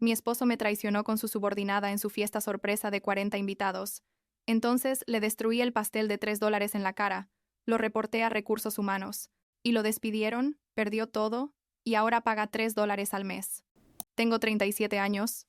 Mi esposo me traicionó con su subordinada en su fiesta sorpresa de 40 invitados. Entonces le destruí el pastel de $3 en la cara, lo reporté a Recursos Humanos. Y lo despidieron, perdió todo, y ahora paga $3 al mes. Tengo 37 años.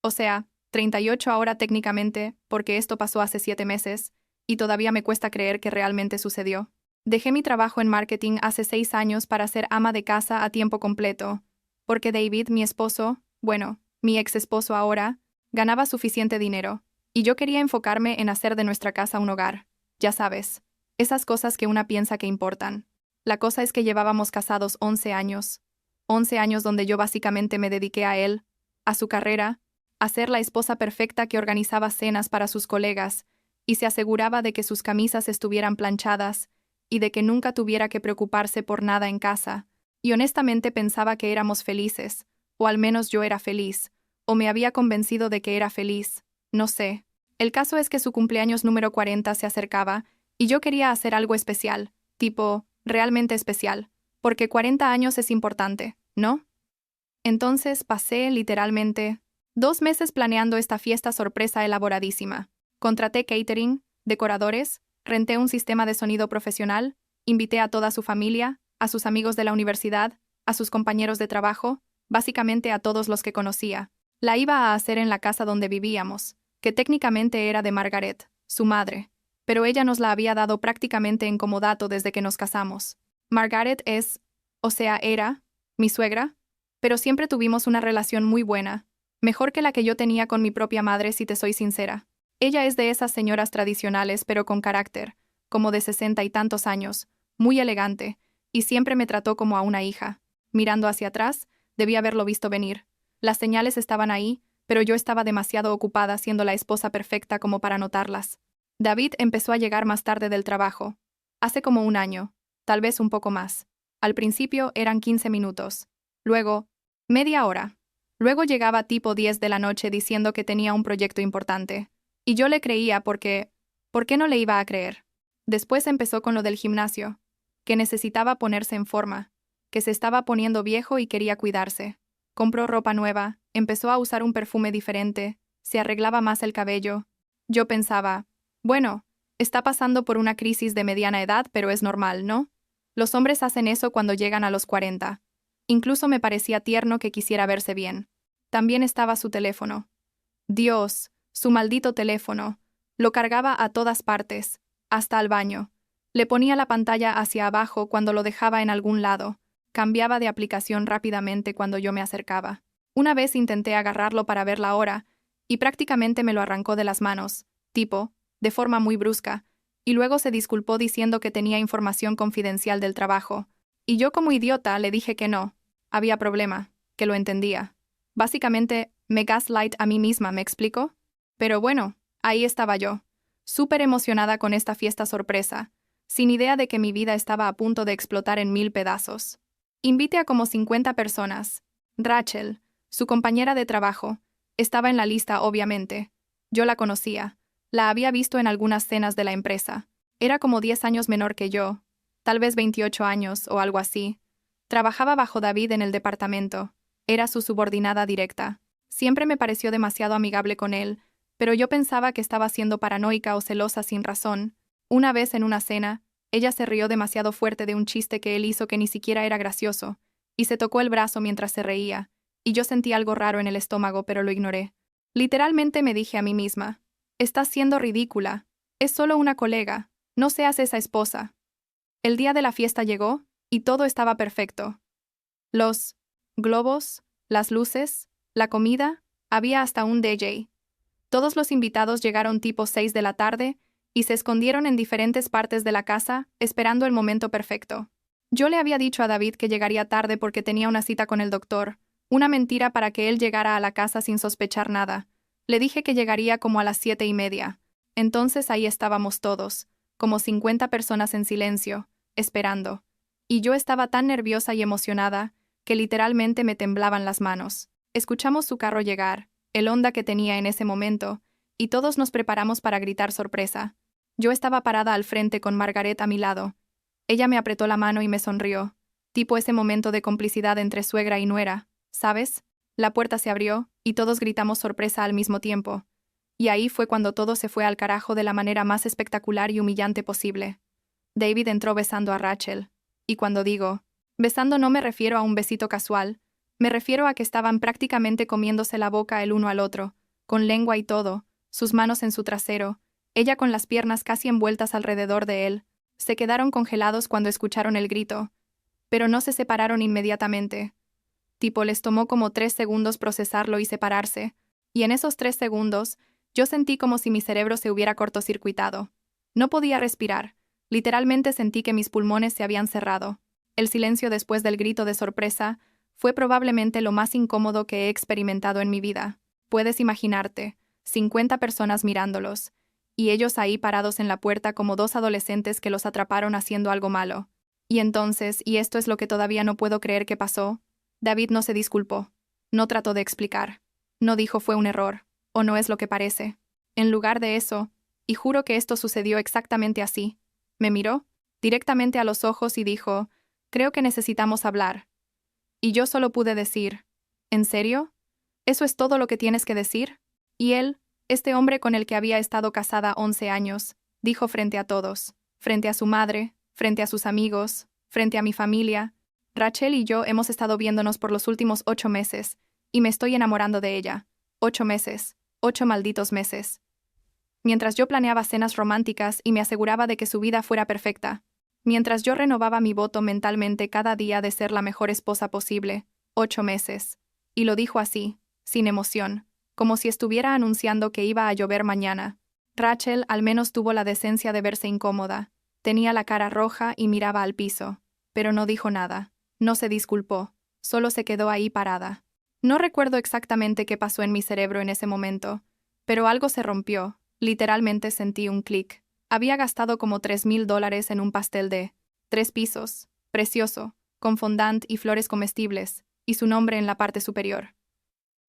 O sea, 38 ahora técnicamente, porque esto pasó hace 7 meses, y todavía me cuesta creer que realmente sucedió. Dejé mi trabajo en marketing hace 6 años para ser ama de casa a tiempo completo, porque David, mi esposo, bueno, mi ex esposo ahora, ganaba suficiente dinero, y yo quería enfocarme en hacer de nuestra casa un hogar. Ya sabes, esas cosas que una piensa que importan. La cosa es que llevábamos casados 11 años. 11 años donde yo básicamente me dediqué a él, a su carrera, a ser la esposa perfecta que organizaba cenas para sus colegas y se aseguraba de que sus camisas estuvieran planchadas y de que nunca tuviera que preocuparse por nada en casa. Y honestamente pensaba que éramos felices, o al menos yo era feliz, o me había convencido de que era feliz, no sé. El caso es que su cumpleaños número 40 se acercaba y yo quería hacer algo especial, tipo, realmente especial, porque 40 años es importante, ¿no? Entonces pasé, literalmente, 2 meses planeando esta fiesta sorpresa elaboradísima. Contraté catering, decoradores, renté un sistema de sonido profesional, invité a toda su familia, a sus amigos de la universidad, a sus compañeros de trabajo, básicamente a todos los que conocía. La iba a hacer en la casa donde vivíamos, que técnicamente era de Margaret, su madre, pero ella nos la había dado prácticamente en comodato desde que nos casamos. Margaret es, o sea, era, mi suegra, pero siempre tuvimos una relación muy buena, mejor que la que yo tenía con mi propia madre si te soy sincera. Ella es de esas señoras tradicionales pero con carácter, como de 60 y tantos años, muy elegante, y siempre me trató como a una hija. Mirando hacia atrás, debí haberlo visto venir. Las señales estaban ahí, pero yo estaba demasiado ocupada siendo la esposa perfecta como para notarlas. David empezó a llegar más tarde del trabajo. Hace como un año, tal vez un poco más. Al principio eran 15 minutos. Luego, media hora. Luego llegaba tipo 10 de la noche diciendo que tenía un proyecto importante. Y yo le creía porque... ¿Por qué no le iba a creer? Después empezó con lo del gimnasio, que necesitaba ponerse en forma, que se estaba poniendo viejo y quería cuidarse. Compró ropa nueva, empezó a usar un perfume diferente, se arreglaba más el cabello. Yo pensaba, bueno, está pasando por una crisis de mediana edad, pero es normal, ¿no? Los hombres hacen eso cuando llegan a los 40. Incluso me parecía tierno que quisiera verse bien. También estaba su teléfono. Dios, su maldito teléfono. Lo cargaba a todas partes, hasta al baño. Le ponía la pantalla hacia abajo cuando lo dejaba en algún lado. Cambiaba de aplicación rápidamente cuando yo me acercaba. Una vez intenté agarrarlo para ver la hora, y prácticamente me lo arrancó de las manos, tipo, de forma muy brusca, y luego se disculpó diciendo que tenía información confidencial del trabajo. Y yo como idiota le dije que no. Había problema, que lo entendía. Básicamente, me gaslight a mí misma, ¿me explico? Pero bueno, ahí estaba yo, súper emocionada con esta fiesta sorpresa, sin idea de que mi vida estaba a punto de explotar en 1000 pedazos. Invité a como 50 personas. Rachel, su compañera de trabajo, estaba en la lista, obviamente. Yo la conocía. La había visto en algunas cenas de la empresa. Era como 10 años menor que yo, tal vez 28 años o algo así. Trabajaba bajo David en el departamento. Era su subordinada directa. Siempre me pareció demasiado amigable con él, pero yo pensaba que estaba siendo paranoica o celosa sin razón. Una vez en una cena, ella se rió demasiado fuerte de un chiste que él hizo que ni siquiera era gracioso, y se tocó el brazo mientras se reía, y yo sentí algo raro en el estómago, pero lo ignoré. Literalmente me dije a mí misma, estás siendo ridícula. Es solo una colega. No seas esa esposa. El día de la fiesta llegó, y todo estaba perfecto. Los globos, las luces, la comida, había hasta un DJ. Todos los invitados llegaron tipo 6 de la tarde y se escondieron en diferentes partes de la casa, esperando el momento perfecto. Yo le había dicho a David que llegaría tarde porque tenía una cita con el doctor, una mentira para que él llegara a la casa sin sospechar nada. Le dije que llegaría como a las 7:30. Entonces ahí estábamos todos, como 50 personas en silencio, esperando. Y yo estaba tan nerviosa y emocionada que literalmente me temblaban las manos. Escuchamos su carro llegar, el Honda que tenía en ese momento, y todos nos preparamos para gritar sorpresa. Yo estaba parada al frente con Margaret a mi lado. Ella me apretó la mano y me sonrió, tipo ese momento de complicidad entre suegra y nuera, ¿sabes? La puerta se abrió, y todos gritamos sorpresa al mismo tiempo. Y ahí fue cuando todo se fue al carajo de la manera más espectacular y humillante posible. David entró besando a Rachel. Y cuando digo besando no me refiero a un besito casual, me refiero a que estaban prácticamente comiéndose la boca el uno al otro, con lengua y todo, sus manos en su trasero, ella con las piernas casi envueltas alrededor de él. Se quedaron congelados cuando escucharon el grito, pero no se separaron inmediatamente. Tipo, les tomó como 3 segundos procesarlo y separarse, y en esos 3 segundos, yo sentí como si mi cerebro se hubiera cortocircuitado. No podía respirar, literalmente sentí que mis pulmones se habían cerrado. El silencio después del grito de sorpresa fue probablemente lo más incómodo que he experimentado en mi vida. Puedes imaginarte, 50 personas mirándolos, y ellos ahí parados en la puerta como dos adolescentes que los atraparon haciendo algo malo. Y entonces, y esto es lo que todavía no puedo creer que pasó, David no se disculpó. No trató de explicar. No dijo fue un error, o no es lo que parece. En lugar de eso, y juro que esto sucedió exactamente así, me miró directamente a los ojos y dijo, creo que necesitamos hablar. Y yo solo pude decir, ¿en serio? ¿Eso es todo lo que tienes que decir? Y él, este hombre con el que había estado casada 11 años, dijo frente a todos, frente a su madre, frente a sus amigos, frente a mi familia, Rachel y yo hemos estado viéndonos por los últimos 8 meses, y me estoy enamorando de ella. 8 meses, 8 malditos meses. Mientras yo planeaba cenas románticas y me aseguraba de que su vida fuera perfecta. Mientras yo renovaba mi voto mentalmente cada día de ser la mejor esposa posible. 8 meses. Y lo dijo así, sin emoción, como si estuviera anunciando que iba a llover mañana. Rachel al menos tuvo la decencia de verse incómoda. Tenía la cara roja y miraba al piso, pero no dijo nada. No se disculpó, solo se quedó ahí parada. No recuerdo exactamente qué pasó en mi cerebro en ese momento, pero algo se rompió, literalmente sentí un clic. Había gastado como $3,000 en un pastel de 3 pisos, precioso, con fondant y flores comestibles, y su nombre en la parte superior.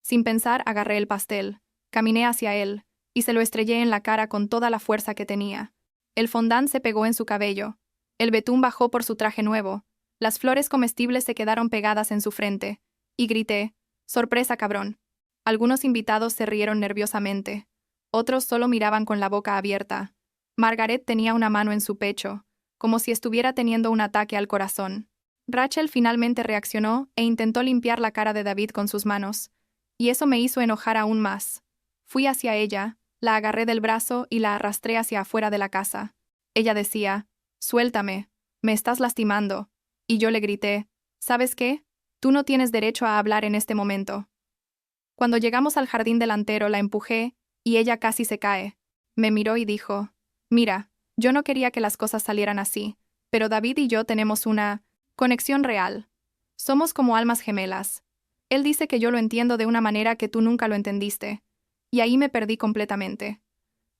Sin pensar, agarré el pastel, caminé hacia él, y se lo estrellé en la cara con toda la fuerza que tenía. El fondant se pegó en su cabello, el betún bajó por su traje nuevo, las flores comestibles se quedaron pegadas en su frente, y grité, ¡sorpresa, cabrón! Algunos invitados se rieron nerviosamente, otros solo miraban con la boca abierta. Margaret tenía una mano en su pecho, como si estuviera teniendo un ataque al corazón. Rachel finalmente reaccionó e intentó limpiar la cara de David con sus manos, y eso me hizo enojar aún más. Fui hacia ella, la agarré del brazo y la arrastré hacia afuera de la casa. Ella decía, «Suéltame, me estás lastimando». Y yo le grité, «¿Sabes qué? Tú no tienes derecho a hablar en este momento». Cuando llegamos al jardín delantero la empujé, y ella casi se cae. Me miró y dijo, «Mira, yo no quería que las cosas salieran así, pero David y yo tenemos una conexión real. Somos como almas gemelas. Él dice que yo lo entiendo de una manera que tú nunca lo entendiste». Y ahí me perdí completamente.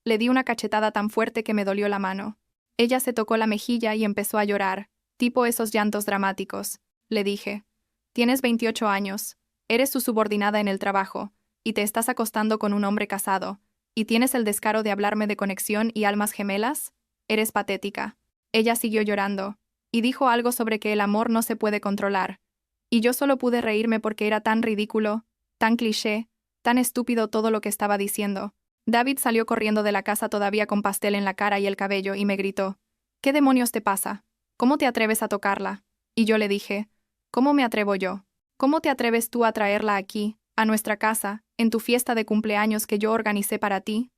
Le di una cachetada tan fuerte que me dolió la mano. Ella se tocó la mejilla y empezó a llorar, tipo esos llantos dramáticos. Le dije, «Tienes 28 años, eres su subordinada en el trabajo, y te estás acostando con un hombre casado, y tienes el descaro de hablarme de conexión y almas gemelas? Eres patética». Ella siguió llorando, y dijo algo sobre que el amor no se puede controlar, y yo solo pude reírme porque era tan ridículo, tan cliché, tan estúpido todo lo que estaba diciendo. David salió corriendo de la casa todavía con pastel en la cara y el cabello y me gritó, «¿Qué demonios te pasa? ¿Cómo te atreves a tocarla?» Y yo le dije, «¿Cómo me atrevo yo? ¿Cómo te atreves tú a traerla aquí, a nuestra casa, en tu fiesta de cumpleaños que yo organicé para ti?»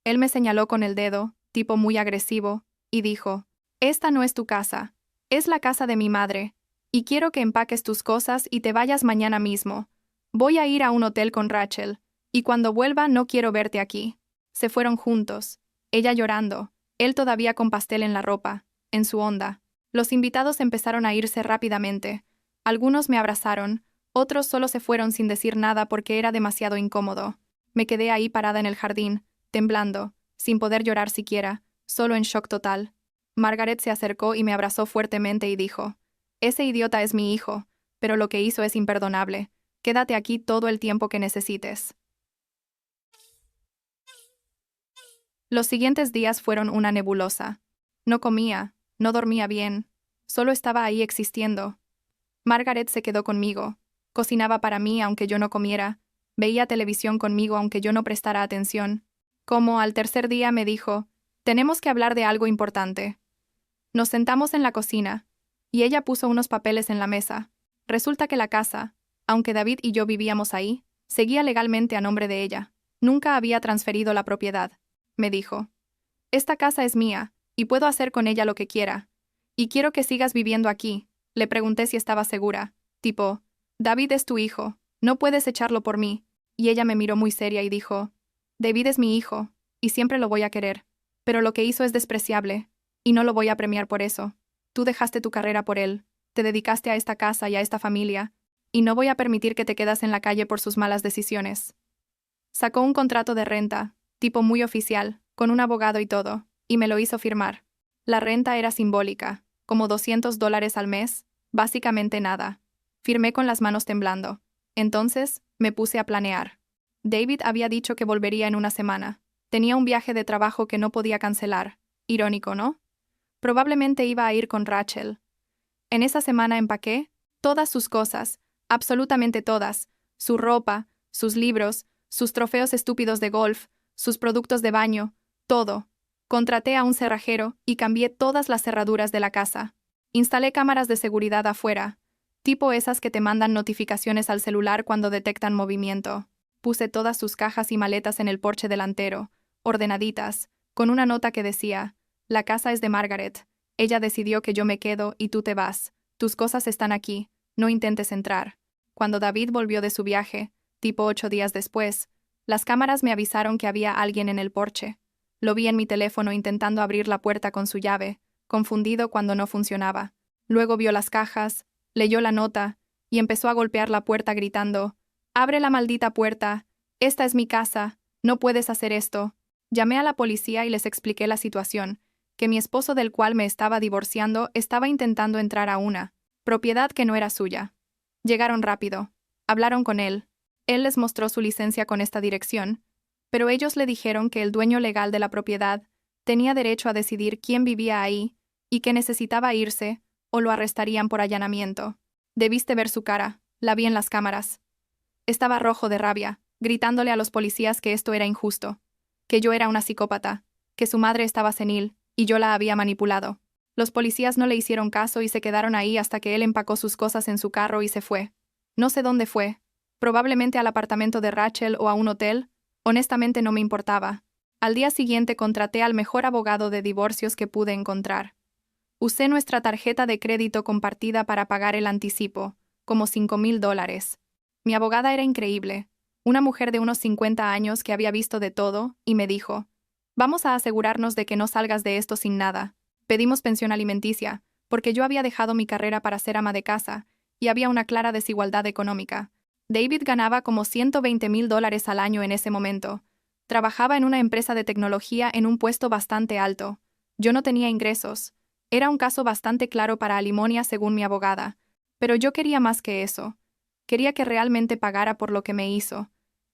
Él me señaló con el dedo, tipo muy agresivo, y dijo, «Esta no es tu casa, es la casa de mi madre, y quiero que empaques tus cosas y te vayas mañana mismo. Voy a ir a un hotel con Rachel, y cuando vuelva no quiero verte aquí». Se fueron juntos, ella llorando, él todavía con pastel en la ropa, en su onda. Los invitados empezaron a irse rápidamente. Algunos me abrazaron, otros solo se fueron sin decir nada porque era demasiado incómodo. Me quedé ahí parada en el jardín, temblando, sin poder llorar siquiera, solo en shock total. Margaret se acercó y me abrazó fuertemente y dijo, «Ese idiota es mi hijo, pero lo que hizo es imperdonable. Quédate aquí todo el tiempo que necesites». Los siguientes días fueron una nebulosa. No comía, no dormía bien, solo estaba ahí existiendo. Margaret se quedó conmigo, Cocinaba para mí aunque yo no comiera, veía televisión conmigo aunque yo no prestara atención. Como al tercer día me dijo, tenemos que hablar de algo importante. Nos sentamos en la cocina, y ella puso unos papeles en la mesa. Resulta que la casa, aunque David y yo vivíamos ahí, seguía legalmente a nombre de ella. Nunca había transferido la propiedad. Me dijo, esta casa es mía, y puedo hacer con ella lo que quiera. Y quiero que sigas viviendo aquí. Le pregunté si estaba segura. Tipo, David es tu hijo, no puedes echarlo por mí. Y ella me miró muy seria y dijo, David es mi hijo, y siempre lo voy a querer. Pero lo que hizo es despreciable, y no lo voy a premiar por eso. Tú dejaste tu carrera por él, te dedicaste a esta casa y a esta familia, y no voy a permitir que te quedas en la calle por sus malas decisiones. Sacó un contrato de renta, tipo muy oficial, con un abogado y todo, y me lo hizo firmar. La renta era simbólica, como $200 al mes, básicamente nada. Firmé con las manos temblando. Entonces, me puse a planear. David había dicho que volvería en una semana. Tenía un viaje de trabajo que no podía cancelar. Irónico, ¿no? Probablemente iba a ir con Rachel. En esa semana empaqué todas sus cosas, absolutamente todas, su ropa, sus libros, sus trofeos estúpidos de golf, sus productos de baño, todo. Contraté a un cerrajero y cambié todas las cerraduras de la casa. Instalé cámaras de seguridad afuera, tipo esas que te mandan notificaciones al celular cuando detectan movimiento. Puse todas sus cajas y maletas en el porche delantero, ordenaditas, con una nota que decía, la casa es de Margaret. Ella decidió que yo me quedo y tú te vas. Tus cosas están aquí, no intentes entrar. Cuando David volvió de su viaje, tipo 8 días después, las cámaras me avisaron que había alguien en el porche. Lo vi en mi teléfono intentando abrir la puerta con su llave, confundido cuando no funcionaba. Luego vio las cajas, leyó la nota, y empezó a golpear la puerta gritando, «¡Abre la maldita puerta! Esta es mi casa, no puedes hacer esto». Llamé a la policía y les expliqué la situación, que mi esposo del cual me estaba divorciando estaba intentando entrar a una propiedad que no era suya. Llegaron rápido. Hablaron con él. Él les mostró su licencia con esta dirección, pero ellos le dijeron que el dueño legal de la propiedad tenía derecho a decidir quién vivía ahí y que necesitaba irse o lo arrestarían por allanamiento. Debiste ver su cara, la vi en las cámaras. Estaba rojo de rabia, gritándole a los policías que esto era injusto, que yo era una psicópata, que su madre estaba senil, y yo la había manipulado. Los policías no le hicieron caso y se quedaron ahí hasta que él empacó sus cosas en su carro y se fue. No sé dónde fue. Probablemente al apartamento de Rachel o a un hotel. Honestamente no me importaba. Al día siguiente contraté al mejor abogado de divorcios que pude encontrar. Usé nuestra tarjeta de crédito compartida para pagar el anticipo, como $5,000. Mi abogada era increíble, una mujer de unos 50 años que había visto de todo, y me dijo, «Vamos a asegurarnos de que no salgas de esto sin nada». Pedimos pensión alimenticia, porque yo había dejado mi carrera para ser ama de casa, y había una clara desigualdad económica. David ganaba como $120,000 al año en ese momento. Trabajaba en una empresa de tecnología en un puesto bastante alto. Yo no tenía ingresos. Era un caso bastante claro para alimony según mi abogada. Pero yo quería más que eso. Quería que realmente pagara por lo que me hizo.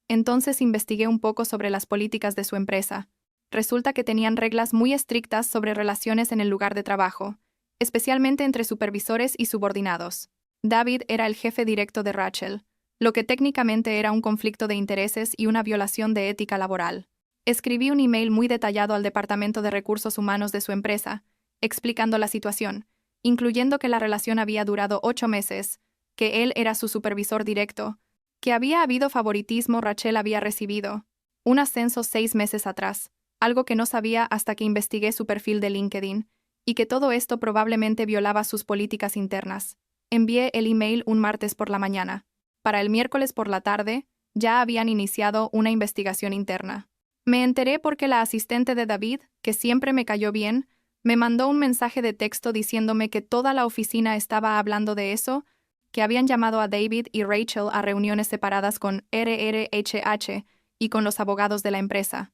Entonces investigué un poco sobre las políticas de su empresa. Resulta que tenían reglas muy estrictas sobre relaciones en el lugar de trabajo, especialmente entre supervisores y subordinados. David era el jefe directo de Rachel, lo que técnicamente era un conflicto de intereses y una violación de ética laboral. Escribí un email muy detallado al Departamento de Recursos Humanos de su empresa, explicando la situación, incluyendo que la relación había durado 8 meses, que él era su supervisor directo, que había habido favoritismo. Rachel había recibido un ascenso 6 meses atrás, algo que no sabía hasta que investigué su perfil de LinkedIn, y que todo esto probablemente violaba sus políticas internas. Envié el email un martes por la mañana. Para el miércoles por la tarde, ya habían iniciado una investigación interna. Me enteré porque la asistente de David, que siempre me cayó bien, me mandó un mensaje de texto diciéndome que toda la oficina estaba hablando de eso, que habían llamado a David y Rachel a reuniones separadas con RRHH y con los abogados de la empresa.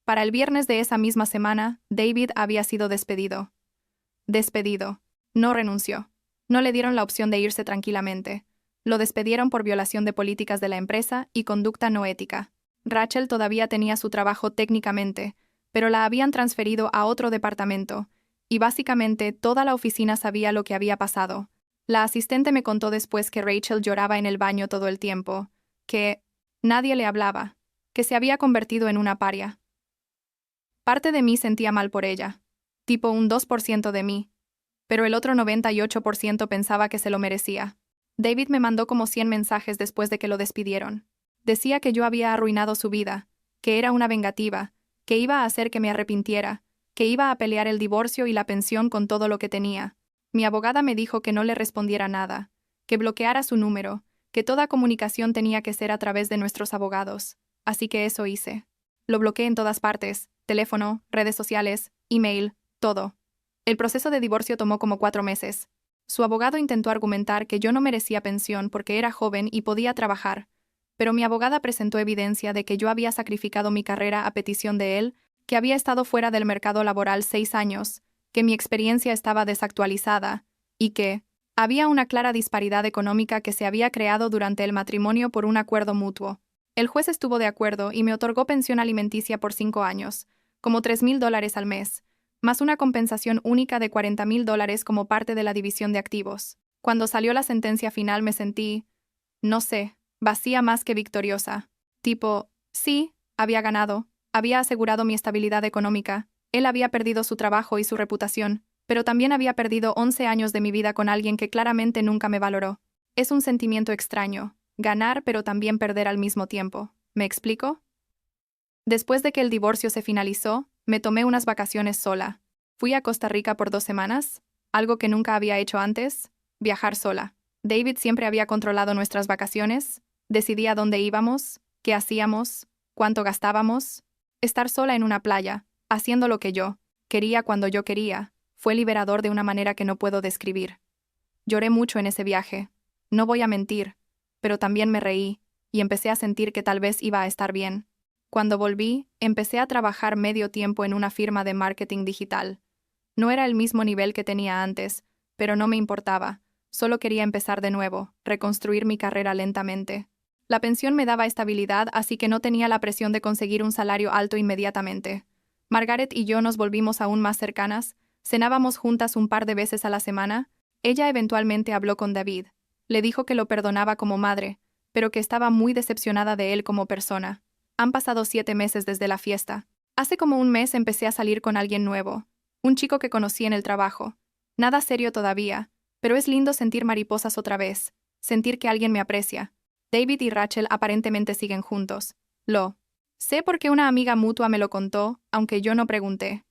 Para el viernes de esa misma semana, David había sido despedido. Despedido. No renunció. No le dieron la opción de irse tranquilamente. Lo despidieron por violación de políticas de la empresa y conducta no ética. Rachel todavía tenía su trabajo técnicamente, pero la habían transferido a otro departamento, y básicamente toda la oficina sabía lo que había pasado. La asistente me contó después que Rachel lloraba en el baño todo el tiempo, que nadie le hablaba, que se había convertido en una paria. Parte de mí sentía mal por ella, tipo un 2% de mí, pero el otro 98% pensaba que se lo merecía. David me mandó como 100 mensajes después de que lo despidieron. Decía que yo había arruinado su vida, que era una vengativa, que iba a hacer que me arrepintiera, que iba a pelear el divorcio y la pensión con todo lo que tenía. Mi abogada me dijo que no le respondiera nada, que bloqueara su número, que toda comunicación tenía que ser a través de nuestros abogados. Así que eso hice. Lo bloqueé en todas partes, teléfono, redes sociales, email, todo. El proceso de divorcio tomó como 4 meses. Su abogado intentó argumentar que yo no merecía pensión porque era joven y podía trabajar, pero mi abogada presentó evidencia de que yo había sacrificado mi carrera a petición de él, que había estado fuera del mercado laboral 6 años, que mi experiencia estaba desactualizada, y que había una clara disparidad económica que se había creado durante el matrimonio por un acuerdo mutuo. El juez estuvo de acuerdo y me otorgó pensión alimenticia por 5 años, como $3,000 al mes, más una compensación única de $40,000 como parte de la división de activos. Cuando salió la sentencia final me sentí, no sé, vacía más que victoriosa. Tipo, sí, había ganado, había asegurado mi estabilidad económica, él había perdido su trabajo y su reputación, pero también había perdido 11 años de mi vida con alguien que claramente nunca me valoró. Es un sentimiento extraño, ganar pero también perder al mismo tiempo. ¿Me explico? Después de que el divorcio se finalizó, me tomé unas vacaciones sola. Fui a Costa Rica por 2 semanas, algo que nunca había hecho antes, viajar sola. David siempre había controlado nuestras vacaciones, decidía dónde íbamos, qué hacíamos, cuánto gastábamos. Estar sola en una playa, haciendo lo que yo quería cuando yo quería, fue liberador de una manera que no puedo describir. Lloré mucho en ese viaje, no voy a mentir, pero también me reí, y empecé a sentir que tal vez iba a estar bien. Cuando volví, empecé a trabajar medio tiempo en una firma de marketing digital. No era el mismo nivel que tenía antes, pero no me importaba. Solo quería empezar de nuevo, reconstruir mi carrera lentamente. La pensión me daba estabilidad, así que no tenía la presión de conseguir un salario alto inmediatamente. Margaret y yo nos volvimos aún más cercanas, cenábamos juntas un par de veces a la semana. Ella eventualmente habló con David. Le dijo que lo perdonaba como madre, pero que estaba muy decepcionada de él como persona. Han pasado 7 meses desde la fiesta. Hace como un mes empecé a salir con alguien nuevo, un chico que conocí en el trabajo. Nada serio todavía, pero es lindo sentir mariposas otra vez, sentir que alguien me aprecia. David y Rachel aparentemente siguen juntos. Lo sé porque una amiga mutua me lo contó, aunque yo no pregunté.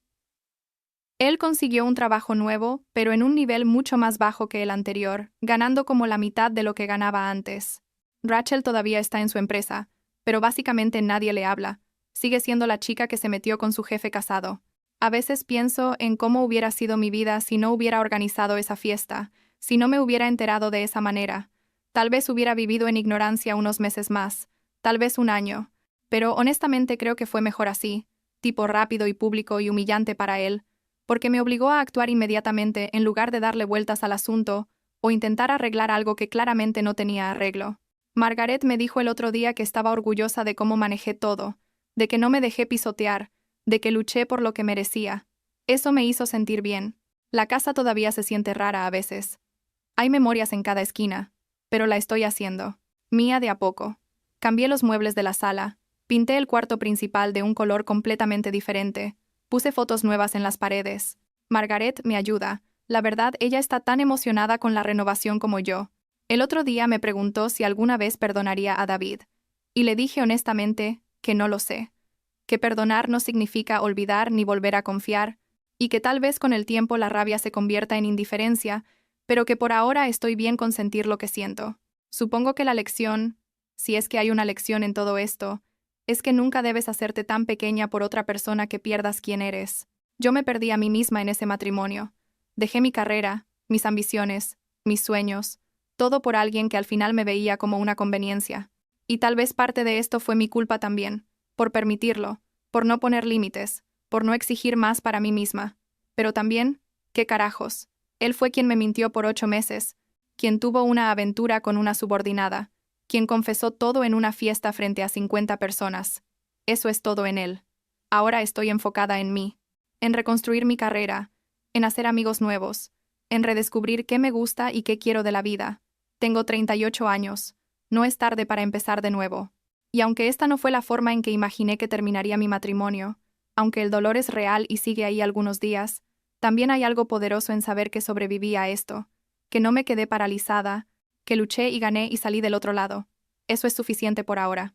Él consiguió un trabajo nuevo, pero en un nivel mucho más bajo que el anterior, ganando como la mitad de lo que ganaba antes. Rachel todavía está en su empresa, pero básicamente nadie le habla. Sigue siendo la chica que se metió con su jefe casado. A veces pienso en cómo hubiera sido mi vida si no hubiera organizado esa fiesta, si no me hubiera enterado de esa manera. Tal vez hubiera vivido en ignorancia unos meses más, tal vez un año, pero honestamente creo que fue mejor así, tipo rápido y público y humillante para él, porque me obligó a actuar inmediatamente en lugar de darle vueltas al asunto o intentar arreglar algo que claramente no tenía arreglo. Margaret me dijo el otro día que estaba orgullosa de cómo manejé todo, de que no me dejé pisotear, de que luché por lo que merecía. Eso me hizo sentir bien. La casa todavía se siente rara a veces. Hay memorias en cada esquina, pero la estoy haciendo. Mía de a poco. Cambié los muebles de la sala, pinté el cuarto principal de un color completamente diferente, puse fotos nuevas en las paredes. Margaret me ayuda. La verdad, ella está tan emocionada con la renovación como yo. El otro día me preguntó si alguna vez perdonaría a David, y le dije honestamente que no lo sé, que perdonar no significa olvidar ni volver a confiar, y que tal vez con el tiempo la rabia se convierta en indiferencia, pero que por ahora estoy bien con sentir lo que siento. Supongo que la lección, si es que hay una lección en todo esto, es que nunca debes hacerte tan pequeña por otra persona que pierdas quién eres. Yo me perdí a mí misma en ese matrimonio. Dejé mi carrera, mis ambiciones, mis sueños, todo por alguien que al final me veía como una conveniencia. Y tal vez parte de esto fue mi culpa también, por permitirlo, por no poner límites, por no exigir más para mí misma. Pero también, ¿qué carajos? Él fue quien me mintió por 8 meses, quien tuvo una aventura con una subordinada, quien confesó todo en una fiesta frente a 50 personas. Eso es todo en él. Ahora estoy enfocada en mí, en reconstruir mi carrera, en hacer amigos nuevos, en redescubrir qué me gusta y qué quiero de la vida. Tengo 38 años. No es tarde para empezar de nuevo. Y aunque esta no fue la forma en que imaginé que terminaría mi matrimonio, aunque el dolor es real y sigue ahí algunos días, también hay algo poderoso en saber que sobreviví a esto, que no me quedé paralizada, que luché y gané y salí del otro lado. Eso es suficiente por ahora.